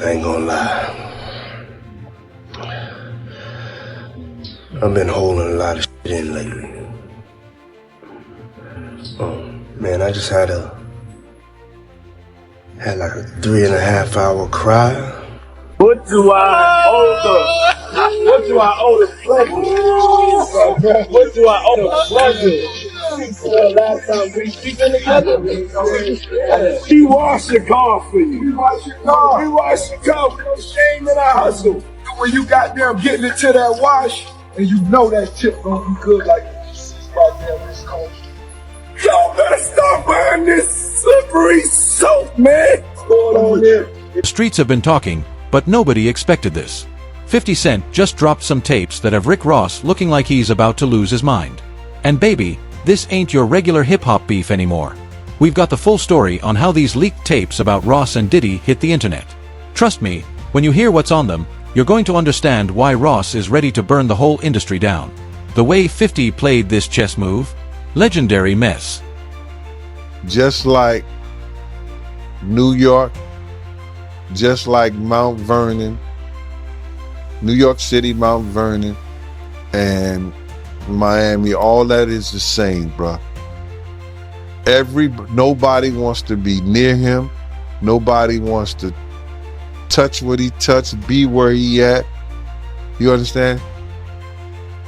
I ain't gonna lie. I've been holding a lot of shit in lately. Man, I just had like a 3.5 hour cry. What do I owe the pleasure? What do I owe the pleasure? Last time we speaking together, she washed your car for you. We washed your car with no shame in our hustle. When you got them getting it to that wash, and you know that tip gonna be good like this right there in this car. Y'all better stop buying this slippery soap, man. What's going on there? The streets have been talking, but nobody expected this. 50 Cent just dropped some tapes that have Rick Ross looking like he's about to lose his mind. And baby, this ain't your regular hip-hop beef anymore. We've got the full story on how these leaked tapes about Ross and Diddy hit the internet. Trust me, when you hear what's on them, you're going to understand why Ross is ready to burn the whole industry down. The way 50 played this chess move? Legendary mess. Just like New York, just like Mount Vernon, New York City, Mount Vernon, and Miami, all that is the same, bruh. Nobody wants to be near him. Nobody wants to touch what he touched, be where he at. You understand?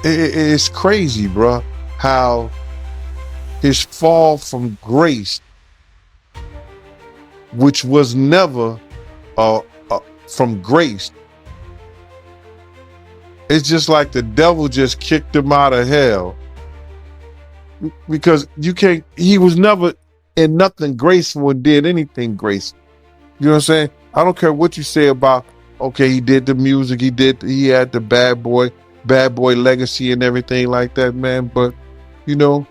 It's crazy, bruh, how his fall from grace, which was never from grace. It's just like the devil just kicked him out of hell, because he was never in nothing graceful and did anything graceful. You know what I'm saying? I don't care what you say about, okay, he did the music, he had the bad boy legacy and everything like that, man. But, you know,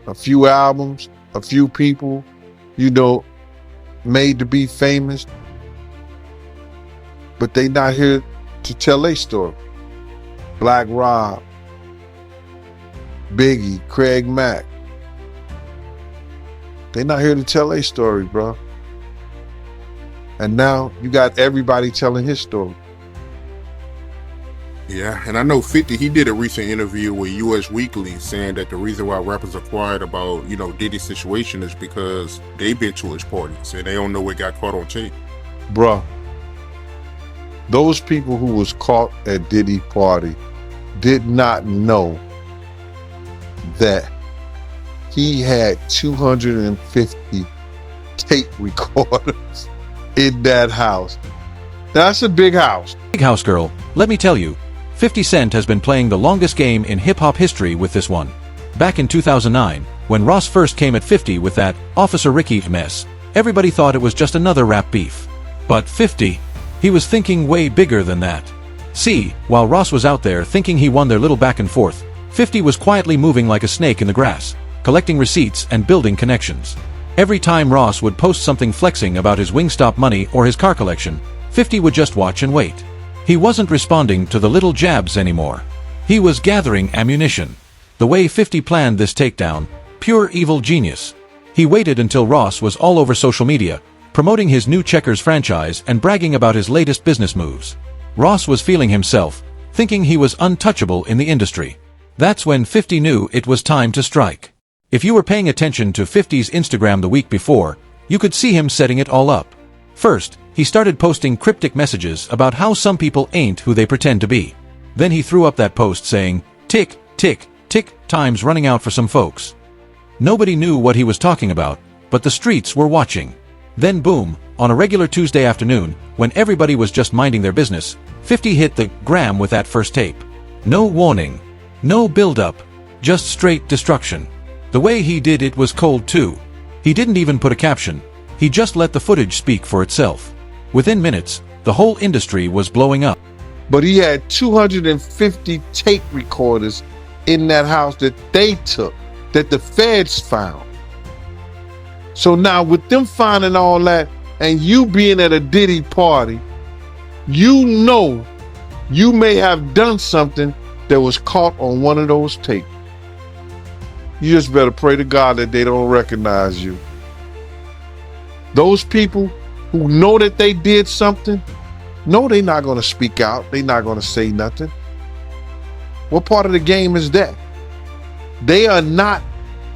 a few albums, a few people, you know, made to be famous, but they not here to tell their story. Black Rob, Biggie, Craig Mack. They not here to tell their story, bro. And now you got everybody telling his story. Yeah, and I know 50, he did a recent interview with US Weekly saying that the reason why rappers are quiet about, you know, Diddy's situation is because they've been to his parties and they don't know what got caught on tape. Bruh, those people who was caught at Diddy party did not know that he had 250 tape recorders in that house. That's a big house. Big house, girl. Let me tell you, 50 Cent has been playing the longest game in hip-hop history with this one. Back in 2009, when Ross first came at 50 with that Officer Ricky mess, everybody thought it was just another rap beef. But 50, he was thinking way bigger than that. See, while Ross was out there thinking he won their little back and forth, 50 was quietly moving like a snake in the grass, collecting receipts and building connections. Every time Ross would post something flexing about his Wingstop money or his car collection, 50 would just watch and wait. He wasn't responding to the little jabs anymore. He was gathering ammunition. The way 50 planned this takedown, pure evil genius. He waited until Ross was all over social media, promoting his new Checkers franchise and bragging about his latest business moves. Ross was feeling himself, thinking he was untouchable in the industry. That's when 50 knew it was time to strike. If you were paying attention to 50's Instagram the week before, you could see him setting it all up. First, he started posting cryptic messages about how some people ain't who they pretend to be. Then he threw up that post saying, "Tick, tick, tick, time's running out for some folks." Nobody knew what he was talking about, but the streets were watching. Then boom, on a regular Tuesday afternoon, when everybody was just minding their business, 50 hit the gram with that first tape. No warning. No build-up. Just straight destruction. The way he did it was cold too. He didn't even put a caption. He just let the footage speak for itself. Within minutes, the whole industry was blowing up. But he had 250 tape recorders in that house that they took, that the feds found. So now with them finding all that and you being at a Diddy party, you know you may have done something that was caught on one of those tapes. You just better pray to God that they don't recognize you. Those people who know that they did something, no, they're not going to speak out. They're not going to say nothing. What part of the game is that? They are not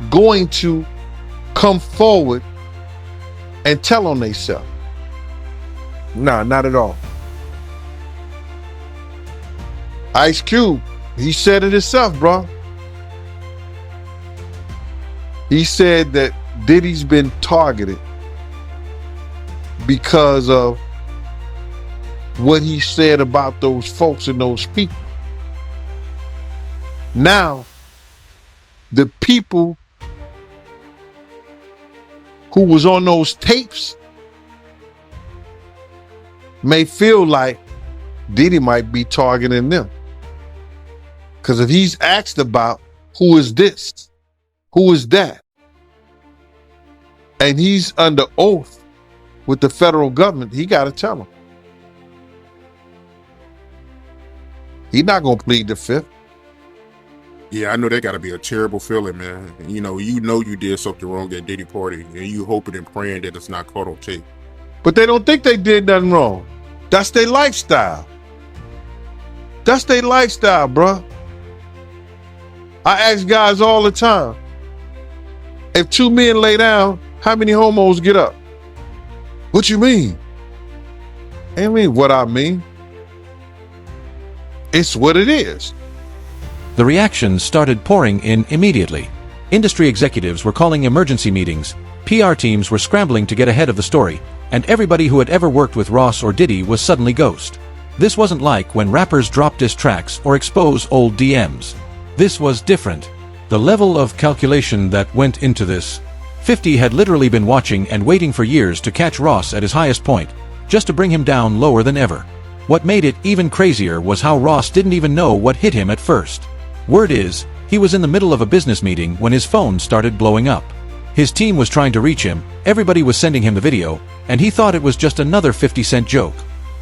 going to come forward and tell on themselves. Nah, not at all. Ice Cube, he said it himself, bro. He said that Diddy's been targeted because of what he said about those folks and those people. Now, the people who was on those tapes may feel like Diddy might be targeting them. Because if he's asked about who is this, who is that, and he's under oath with the federal government, he got to tell them. He's not going to plead the fifth. Yeah, I know that got to be a terrible feeling, man. You know you did something wrong at Diddy party, and you hoping and praying that it's not caught on tape. But they don't think they did nothing wrong. That's their lifestyle. That's their lifestyle, bro. I ask guys all the time, if two men lay down, how many homos get up? What you mean? I mean what I mean. It's what it is. The reactions started pouring in immediately. Industry executives were calling emergency meetings, PR teams were scrambling to get ahead of the story, and everybody who had ever worked with Ross or Diddy was suddenly ghost. This wasn't like when rappers drop diss tracks or expose old DMs. This was different. The level of calculation that went into this. 50 had literally been watching and waiting for years to catch Ross at his highest point, just to bring him down lower than ever. What made it even crazier was how Ross didn't even know what hit him at first. Word is, he was in the middle of a business meeting when his phone started blowing up. His team was trying to reach him, everybody was sending him the video, and he thought it was just another 50-cent joke.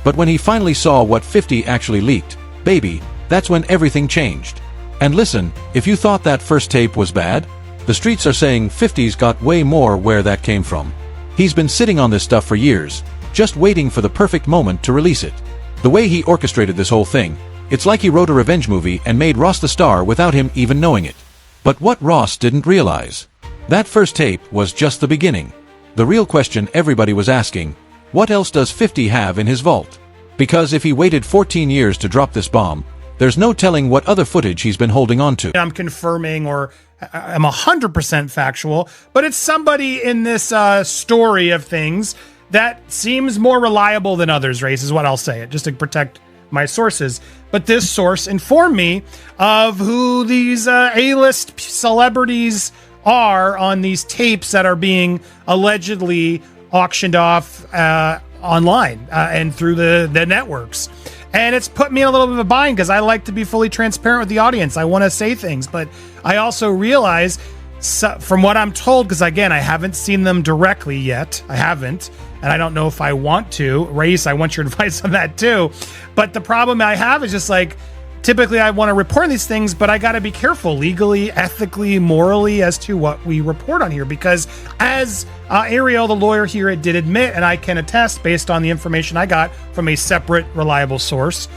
But when he finally saw what 50 actually leaked, baby, that's when everything changed. And listen, if you thought that first tape was bad, the streets are saying 50's got way more where that came from. He's been sitting on this stuff for years, just waiting for the perfect moment to release it. The way he orchestrated this whole thing, it's like he wrote a revenge movie and made Ross the star without him even knowing it. But what Ross didn't realize, that first tape was just the beginning. The real question everybody was asking, what else does 50 have in his vault? Because if he waited 14 years to drop this bomb, there's no telling what other footage he's been holding on to. I'm confirming or I'm 100% factual, but it's somebody in this story of things that seems more reliable than others, Race, is what I'll say, just to protect my sources. But this source informed me of who these A-list celebrities are on these tapes that are being allegedly auctioned off online and through the networks. And it's put me in a little bit of a bind because I like to be fully transparent with the audience. I want to say things, but I also realize from what I'm told, because again, I haven't seen them directly yet. I haven't. And I don't know if I want to. Race, I want your advice on that too. But the problem I have is just like, typically I want to report these things, but I got to be careful legally, ethically, morally as to what we report on here. Because as Ariel, the lawyer here, did admit, and I can attest based on the information I got from a separate, reliable source,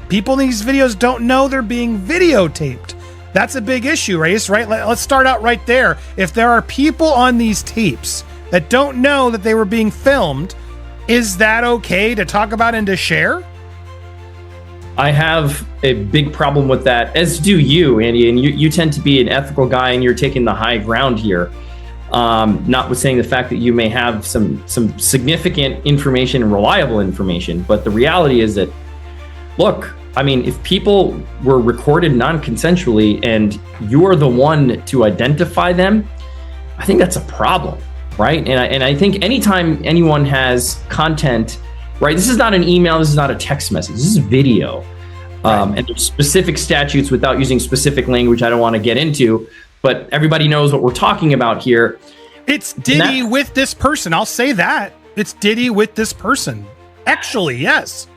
people in these videos don't know they're being videotaped. That's a big issue, Race, right? Let's start out right there. If there are people on these tapes that don't know that they were being filmed, is that okay to talk about and to share? I have a big problem with that, as do you, Andy, and you tend to be an ethical guy and you're taking the high ground here. Notwithstanding the fact that you may have some significant information and reliable information, but the reality is that, look, I mean, if people were recorded non-consensually and you're the one to identify them, I think that's a problem, right? And I think anytime anyone has content, right, this is not an email, this is not a text message, this is video. And there's specific statutes without using specific language I don't want to get into, but everybody knows what we're talking about here. It's Diddy with this person, I'll say that. It's Diddy with this person. Actually, yes.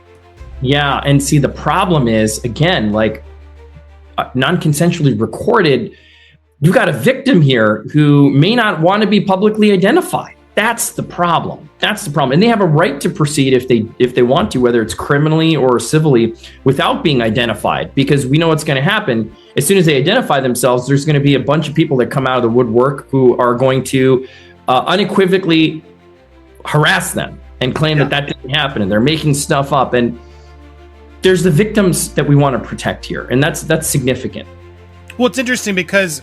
Yeah, and see, the problem is, again, like non-consensually recorded, you got a victim here who may not want to be publicly identified, That's the problem. That's the problem. And they have a right to proceed if they want to, whether it's criminally or civilly, without being identified, because we know what's going to happen. As soon as they identify themselves, there's going to be a bunch of people that come out of the woodwork who are going to unequivocally harass them and claim that didn't happen, and they're making stuff up. And there's the victims that we want to protect here, and that's significant. Well, it's interesting because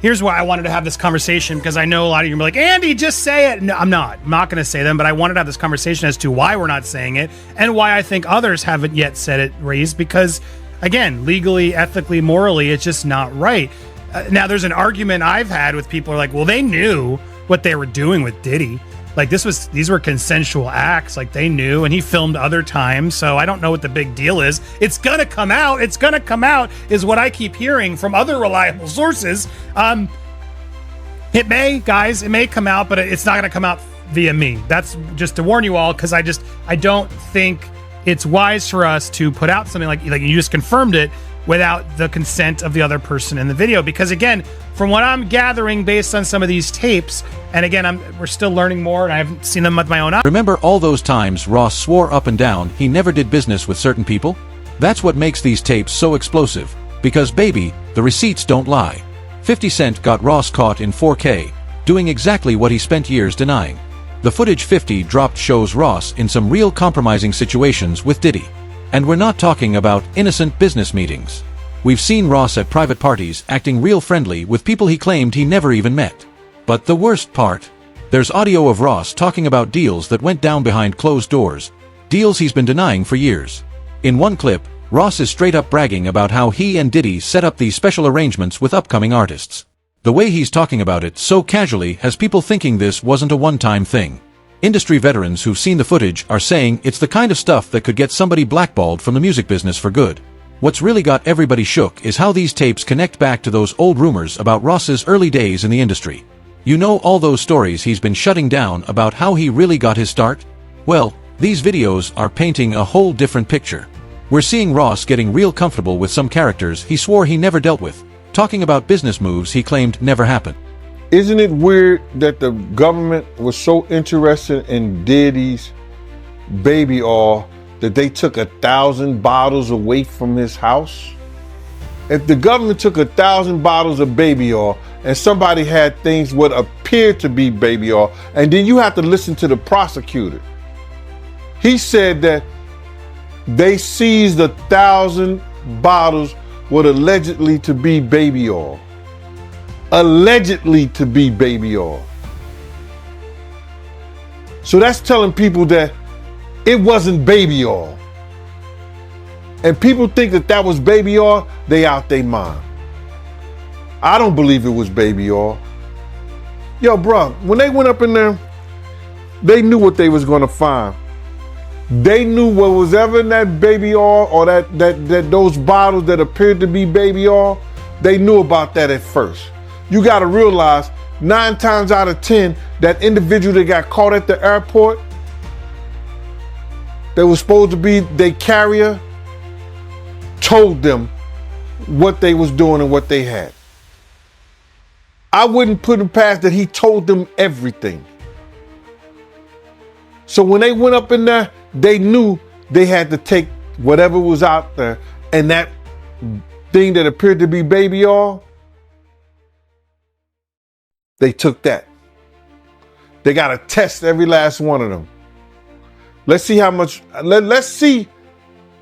here's why I wanted to have this conversation, because I know a lot of you are like, Andy, just say it. No, I'm not going to say them, but I wanted to have this conversation as to why we're not saying it and why I think others haven't yet said it, raised, because again, legally, ethically, morally, it's just not right. Now, there's an argument I've had with people who are like, well, they knew what they were doing with Diddy. Like these were consensual acts, like they knew, and he filmed other times, so I don't know what the big deal is. It's gonna come out is what I keep hearing from other reliable sources. It may come out, but it's not gonna come out via me. That's just to warn you all, because I don't think it's wise for us to put out something like you just confirmed it without the consent of the other person in the video. Because again, from what I'm gathering based on some of these tapes, and again, we're still learning more and I haven't seen them with my own eyes. Remember all those times Ross swore up and down he never did business with certain people? That's what makes these tapes so explosive. Because baby, the receipts don't lie. 50 Cent got Ross caught in 4K, doing exactly what he spent years denying. The footage 50 dropped shows Ross in some real compromising situations with Diddy. And we're not talking about innocent business meetings. We've seen Ross at private parties acting real friendly with people he claimed he never even met. But the worst part? There's audio of Ross talking about deals that went down behind closed doors, deals he's been denying for years. In one clip, Ross is straight up bragging about how he and Diddy set up these special arrangements with upcoming artists. The way he's talking about it so casually has people thinking this wasn't a one-time thing. Industry veterans who've seen the footage are saying it's the kind of stuff that could get somebody blackballed from the music business for good. What's really got everybody shook is how these tapes connect back to those old rumors about Ross's early days in the industry. You know, all those stories he's been shutting down about how he really got his start? Well, these videos are painting a whole different picture. We're seeing Ross getting real comfortable with some characters he swore he never dealt with, talking about business moves he claimed never happened. Isn't it weird that the government was so interested in Diddy's baby oil that they took 1,000 bottles away from his house? If the government took 1,000 bottles of baby oil and somebody had things what appeared to be baby oil, and then you have to listen to the prosecutor. He said that they seized 1,000 bottles what allegedly to be baby oil. Allegedly to be baby oil. So that's telling people that it wasn't baby oil. And people think that that was baby oil, they out their mind. I don't believe it was baby oil. Yo, bro, when they went up in there, they knew what they was gonna find. They knew what was ever in that baby oil or that those bottles that appeared to be baby oil, they knew about that at first. You gotta realize 9 times out of 10, that individual that got caught at the airport, that was supposed to be their carrier, told them what they was doing and what they had. I wouldn't put him past that he told them everything. So when they went up in there, they knew they had to take whatever was out there, and that thing that appeared to be baby oil, they took that. They got to test every last one of them. Let's see how much, let's see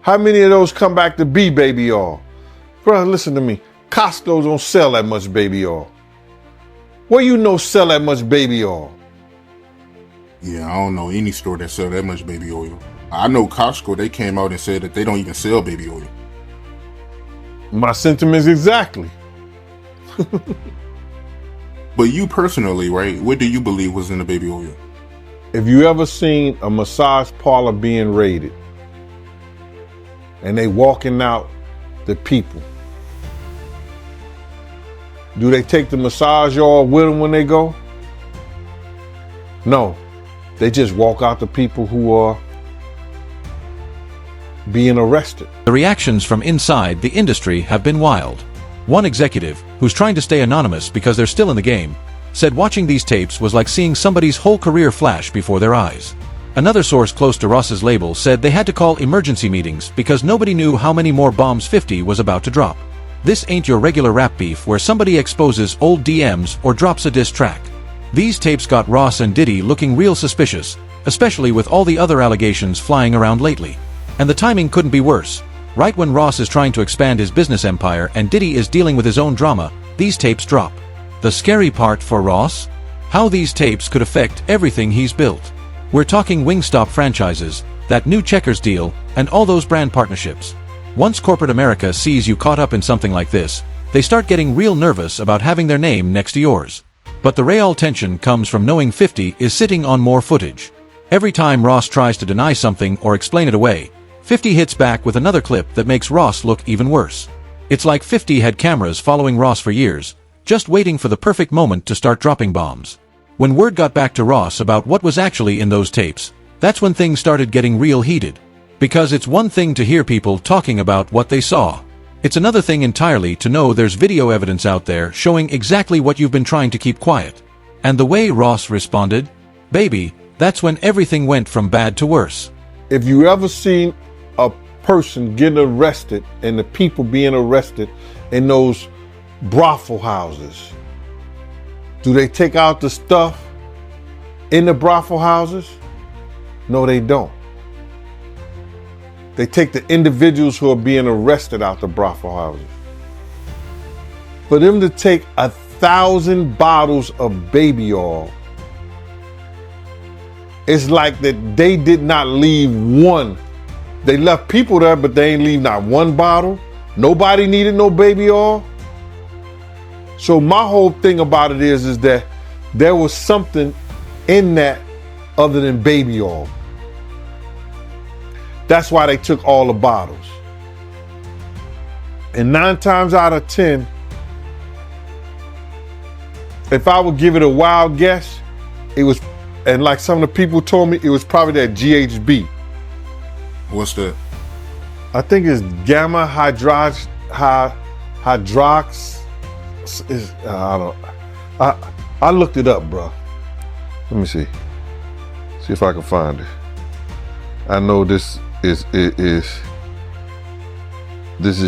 how many of those come back to be baby oil. Bro, listen to me. Costco don't sell that much baby oil. Where you know sell that much baby oil? Yeah, I don't know any store that sell that much baby oil. I know Costco, they came out and said that they don't even sell baby oil. My sentiments exactly. But you personally, right, what do you believe was in the baby oil? If you ever seen a massage parlor being raided and they walking out the people, do they take the massage oil with them when they go? No, they just walk out the people who are being arrested. The reactions from inside the industry have been wild. One executive, who's trying to stay anonymous because they're still in the game, said watching these tapes was like seeing somebody's whole career flash before their eyes. Another source close to Ross's label said they had to call emergency meetings because nobody knew how many more bombs 50 was about to drop. This ain't your regular rap beef where somebody exposes old DMs or drops a diss track. These tapes got Ross and Diddy looking real suspicious, especially with all the other allegations flying around lately. And the timing couldn't be worse. Right when Ross is trying to expand his business empire and Diddy is dealing with his own drama, these tapes drop. The scary part for Ross? How these tapes could affect everything he's built. We're talking Wingstop franchises, that new Checkers deal, and all those brand partnerships. Once corporate America sees you caught up in something like this, they start getting real nervous about having their name next to yours. But the real tension comes from knowing 50 is sitting on more footage. Every time Ross tries to deny something or explain it away, 50 hits back with another clip that makes Ross look even worse. It's like 50 had cameras following Ross for years, just waiting for the perfect moment to start dropping bombs. When word got back to Ross about what was actually in those tapes, that's when things started getting real heated. Because it's one thing to hear people talking about what they saw. It's another thing entirely to know there's video evidence out there showing exactly what you've been trying to keep quiet. And the way Ross responded, baby, that's when everything went from bad to worse. If you ever seen a person getting arrested and the people being arrested in those brothel houses, do they take out the stuff in the brothel houses? No, they don't. They take the individuals who are being arrested out the brothel houses. For them to take 1,000 bottles of baby oil, it's like that they did not leave one. They left people there, but they ain't leave not one bottle. Nobody needed no baby oil. So my whole thing about it is that there was something in that other than baby oil. That's why they took all the bottles. And 9 times out of 10, if I would give it a wild guess, it was, and like some of the people told me, it was probably that GHB. What's that? I think it's gamma hydrox. I looked it up, bro. Let me see. See if I can find it. I know this is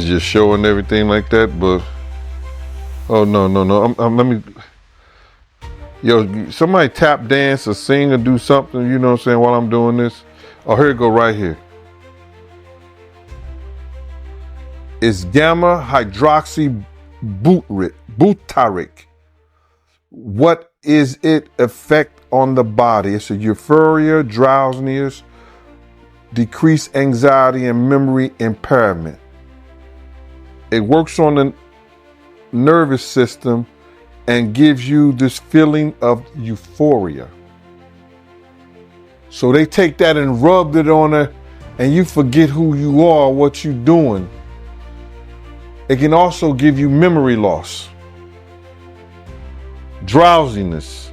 just showing everything like that, but oh no. Let me. Yo, somebody tap dance or sing or do something. You know what I'm saying? While I'm doing this. Oh, here it go right here. It's gamma hydroxy butyric. What is it effect on the body? It's a euphoria, drowsiness, decreased anxiety, and memory impairment. It works on the nervous system and gives you this feeling of euphoria. So they take that and rubbed it on her, and you forget who you are, what you're doing. It can also give you memory loss, drowsiness,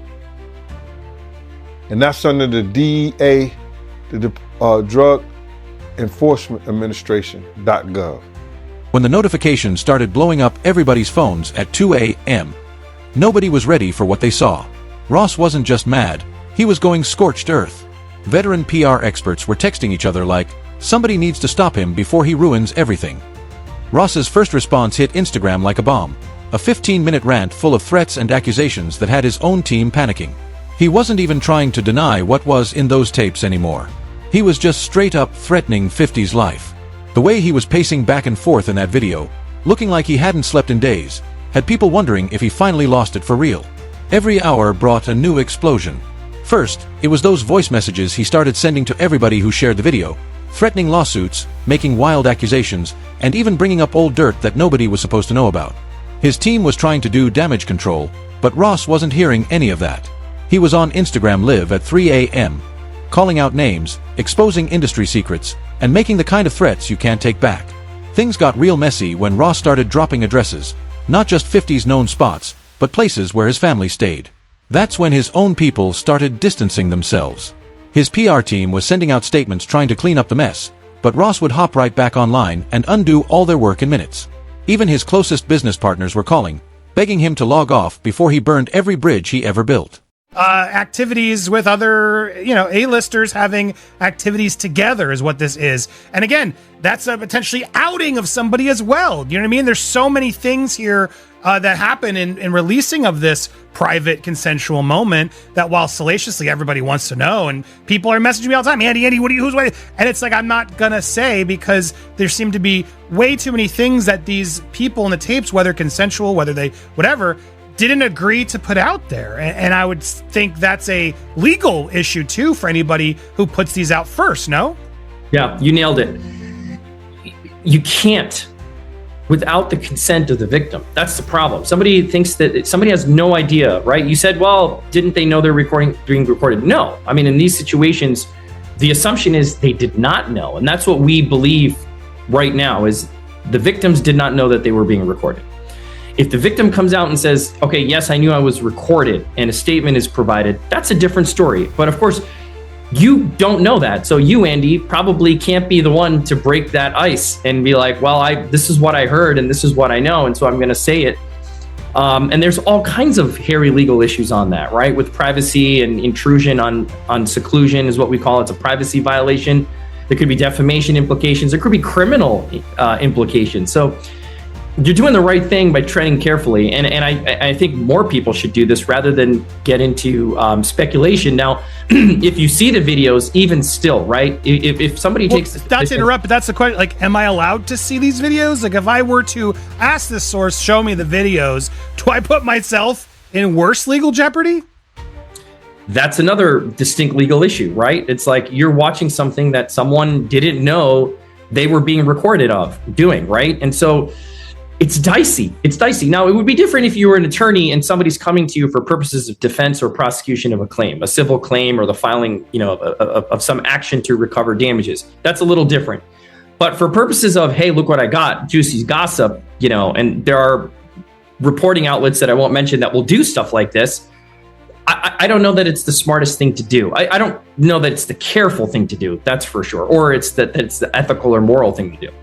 and that's under the DEA, the Drug Enforcement Administration.gov. When the notifications started blowing up everybody's phones at 2 a.m., nobody was ready for what they saw. Ross wasn't just mad, he was going scorched earth. Veteran PR experts were texting each other like, somebody needs to stop him before he ruins everything. Ross's first response hit Instagram like a bomb, a 15-minute rant full of threats and accusations that had his own team panicking. He wasn't even trying to deny what was in those tapes anymore. He was just straight up threatening 50's life. The way he was pacing back and forth in that video, looking like he hadn't slept in days, had people wondering if he finally lost it for real. Every hour brought a new explosion. First, it was those voice messages he started sending to everybody who shared the video, threatening lawsuits, making wild accusations, and even bringing up old dirt that nobody was supposed to know about. His team was trying to do damage control, but Ross wasn't hearing any of that. He was on Instagram Live at 3 a.m., calling out names, exposing industry secrets, and making the kind of threats you can't take back. Things got real messy when Ross started dropping addresses, not just 50's known spots, but places where his family stayed. That's when his own people started distancing themselves. His PR team was sending out statements trying to clean up the mess, but Ross would hop right back online and undo all their work in minutes. Even his closest business partners were calling, begging him to log off before he burned every bridge he ever built. Activities with other, A-listers having activities together is what this is. And again, that's a potentially outing of somebody as well. You know what I mean? There's so many things here that happen in releasing of this private consensual moment that while salaciously everybody wants to know, and people are messaging me all the time, Andy, who's what? And it's like, I'm not gonna say, because there seem to be way too many things that these people in the tapes, whether consensual, whether they, whatever, didn't agree to put out there. And I would think that's a legal issue too for anybody who puts these out first, no? Yeah, you nailed it. You can't without the consent of the victim. That's the problem. Somebody thinks that somebody has no idea, right? You said, well, didn't they know they're being recorded? No. I mean, in these situations, the assumption is they did not know. And that's what we believe right now, is the victims did not know that they were being recorded. If the victim comes out and says, okay, yes, I knew I was recorded, and a statement is provided, that's a different story. But of course, you don't know that. So you, Andy, probably can't be the one to break that ice and be like, well, this is what I heard and this is what I know, and so I'm going to say it. And there's all kinds of hairy legal issues on that, right? With privacy and intrusion on seclusion is what we call it. It's a privacy violation. There could be defamation implications. There could be criminal implications. So you're doing the right thing by treading carefully. And I think more people should do this rather than get into speculation. Now, if you see the videos, even still, right? If somebody takes... Not to interrupt, but that's the question. Like, am I allowed to see these videos? Like, if I were to ask this source, show me the videos, do I put myself in worse legal jeopardy? That's another distinct legal issue, right? It's like you're watching something that someone didn't know they were being recorded of doing, right? And so it's dicey. It's dicey. Now, it would be different if you were an attorney and somebody's coming to you for purposes of defense or prosecution of a claim, a civil claim, or the filing, of some action to recover damages. That's a little different. But for purposes of, hey, look what I got, juicy gossip, and there are reporting outlets that I won't mention that will do stuff like this. I don't know that it's the smartest thing to do. I don't know that it's the careful thing to do. That's for sure. Or it's the ethical or moral thing to do.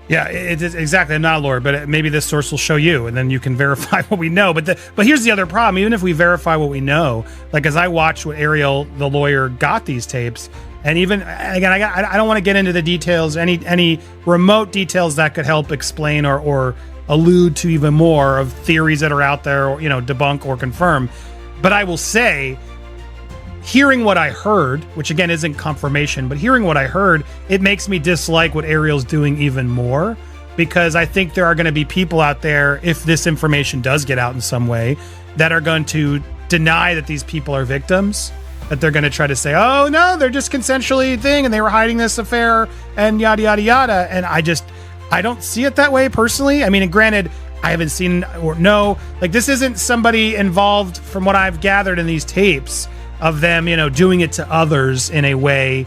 Yeah, it is exactly. I'm not a lawyer, but maybe this source will show you, and then you can verify what we know. But here's the other problem. Even if we verify what we know, like as I watched what Ariel, the lawyer, got these tapes, and even again, I don't want to get into the details, any remote details that could help explain or allude to even more of theories that are out there, or debunk or confirm. But I will say, hearing what I heard, which again isn't confirmation, but hearing what I heard, it makes me dislike what Ariel's doing even more, because I think there are going to be people out there, if this information does get out in some way, that are going to deny that these people are victims, that they're going to try to say, oh no, they're just consensually thing and they were hiding this affair and yada, yada, yada. And I don't see it that way personally. I mean, and granted, I haven't seen or know, like this isn't somebody involved from what I've gathered in these tapes of them, doing it to others in a way,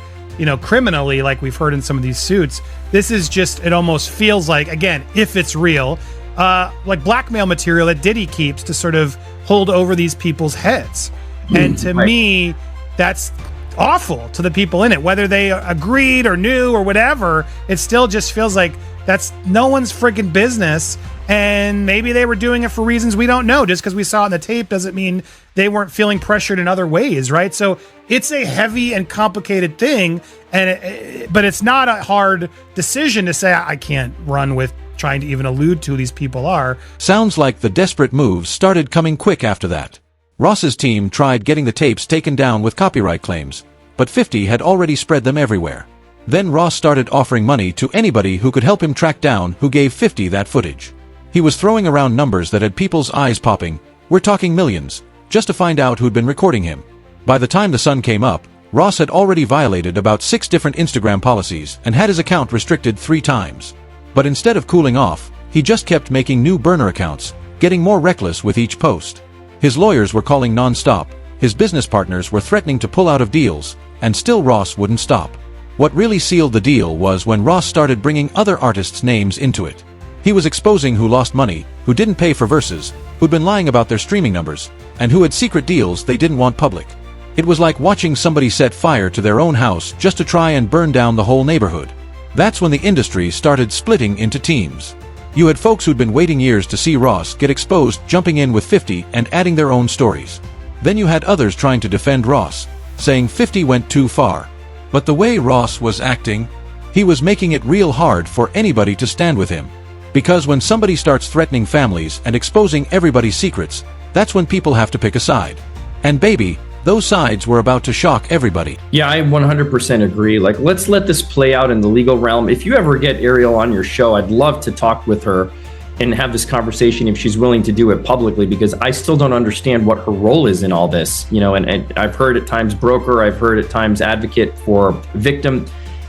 criminally, like we've heard in some of these suits. This is just, it almost feels like, again, if it's real, like blackmail material that Diddy keeps to sort of hold over these people's heads. And to me, that's awful to the people in it, whether they agreed or knew or whatever. It still just feels like that's no one's freaking business. And maybe they were doing it for reasons we don't know. Just because we saw it in the tape doesn't mean they weren't feeling pressured in other ways, right? So it's a heavy and complicated thing, but it's not a hard decision to say I can't run with trying to even allude to who these people are. Sounds like the desperate moves started coming quick after that. Ross's team tried getting the tapes taken down with copyright claims, but 50 had already spread them everywhere. Then Ross started offering money to anybody who could help him track down who gave 50 that footage. He was throwing around numbers that had people's eyes popping, we're talking millions, just to find out who'd been recording him. By the time the sun came up, Ross had already violated about 6 different Instagram policies and had his account restricted 3 times. But instead of cooling off, he just kept making new burner accounts, getting more reckless with each post. His lawyers were calling non-stop, his business partners were threatening to pull out of deals, and still Ross wouldn't stop. What really sealed the deal was when Ross started bringing other artists' names into it. He was exposing who lost money, who didn't pay for verses, who'd been lying about their streaming numbers, and who had secret deals they didn't want public. It was like watching somebody set fire to their own house just to try and burn down the whole neighborhood. That's when the industry started splitting into teams. You had folks who'd been waiting years to see Ross get exposed jumping in with 50 and adding their own stories. Then you had others trying to defend Ross, saying 50 went too far. But the way Ross was acting, he was making it real hard for anybody to stand with him. Because when somebody starts threatening families and exposing everybody's secrets, that's when people have to pick a side. And baby, those sides were about to shock everybody. Yeah, I 100% agree. Like, let's let this play out in the legal realm. If you ever get Ariel on your show, I'd love to talk with her and have this conversation if she's willing to do it publicly, because I still don't understand what her role is in all this. You know, and I've heard at times broker, I've heard at times advocate for victim,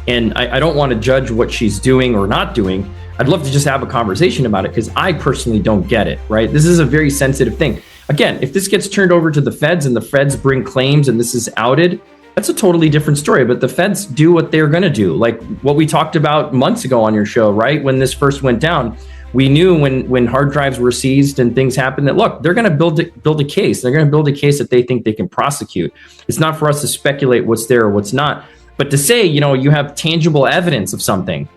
and I don't want to judge what she's doing or not doing. I'd love to just have a conversation about it, because I personally don't get it, right? This is a very sensitive thing. Again, if this gets turned over to the feds and the feds bring claims and this is outed, that's a totally different story. But the feds do what they're going to do. Like what we talked about months ago on your show, right? When this first went down, we knew when hard drives were seized and things happened that, look, they're going to build a case. They're going to build a case that they think they can prosecute. It's not for us to speculate what's there or what's not. But to say, you know, you have tangible evidence of something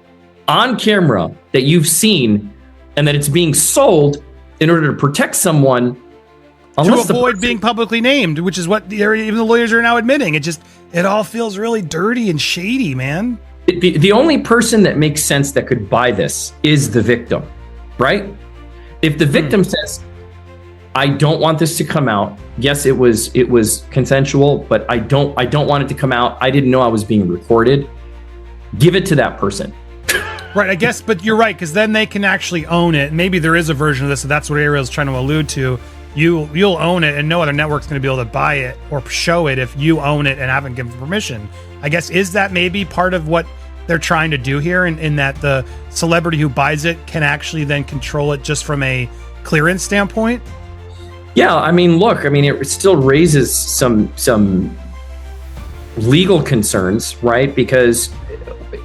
on camera that you've seen and that it's being sold in order to protect someone, to avoid being publicly named, which is what even the lawyers are now admitting. It all feels really dirty and shady, man. The only person that makes sense that could buy this is the victim, right? If the victim says, I don't want this to come out. Yes, it was consensual, but I don't want it to come out. I didn't know I was being recorded. Give it to that person. Right, I guess, but you're right, because then they can actually own it. Maybe there is a version of this, so that's what Ariel's trying to allude to. You'll own it, and no other network's going to be able to buy it or show it if you own it and haven't given permission. I guess, is that maybe part of what they're trying to do here, in that the celebrity who buys it can actually then control it just from a clearance standpoint? Yeah, I mean, look, it still raises some legal concerns, right? Because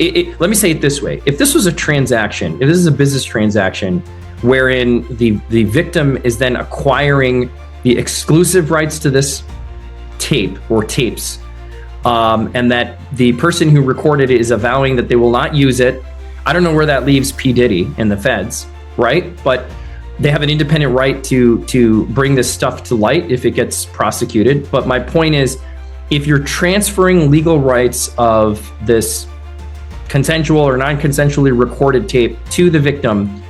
let me say it this way. If this was a transaction, if this is a business transaction wherein the victim is then acquiring the exclusive rights to this tape or tapes, and that the person who recorded it is avowing that they will not use it, I don't know where that leaves P. Diddy and the feds, right? But they have an independent right to bring this stuff to light if it gets prosecuted. But my point is, if you're transferring legal rights of this consensual or non-consensually recorded tape to the victim,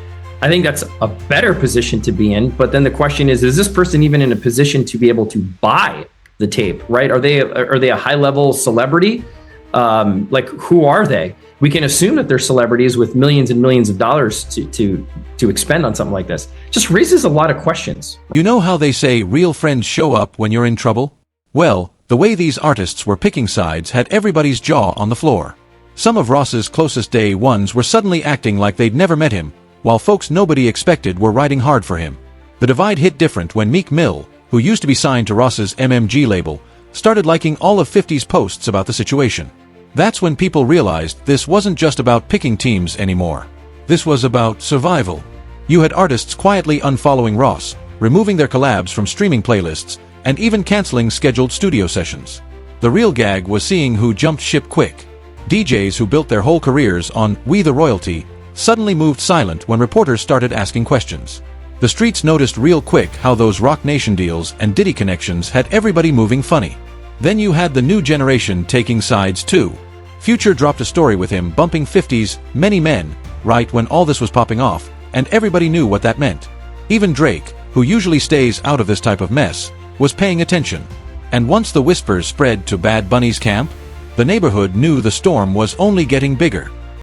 I think that's a better position to be in. But then the question is this person even in a position to be able to buy the tape, right? Are they a high-level celebrity? Like, who are they? We can assume that they're celebrities with millions and millions of dollars to expend on something like this. Just raises a lot of questions. You know how they say real friends show up when you're in trouble? Well, the way these artists were picking sides had everybody's jaw on the floor. Some of Ross's closest day ones were suddenly acting like they'd never met him, while folks nobody expected were riding hard for him. The divide hit different when Meek Mill, who used to be signed to Ross's MMG label, started liking all of 50's posts about the situation. That's when people realized this wasn't just about picking teams anymore. This was about survival. You had artists quietly unfollowing Ross, removing their collabs from streaming playlists, and even canceling scheduled studio sessions. The real gag was seeing who jumped ship quick. DJs who built their whole careers on We the Royalty suddenly moved silent when reporters started asking questions. The streets noticed real quick how those Rock Nation deals and Diddy connections had everybody moving funny. Then you had the new generation taking sides too. Future dropped a story with him bumping 50's Many Men right when all this was popping off, and everybody knew what that meant. Even Drake, who usually stays out of this type of mess, was paying attention. And once the whispers spread to Bad Bunny's camp, the neighborhood knew the storm was only getting bigger.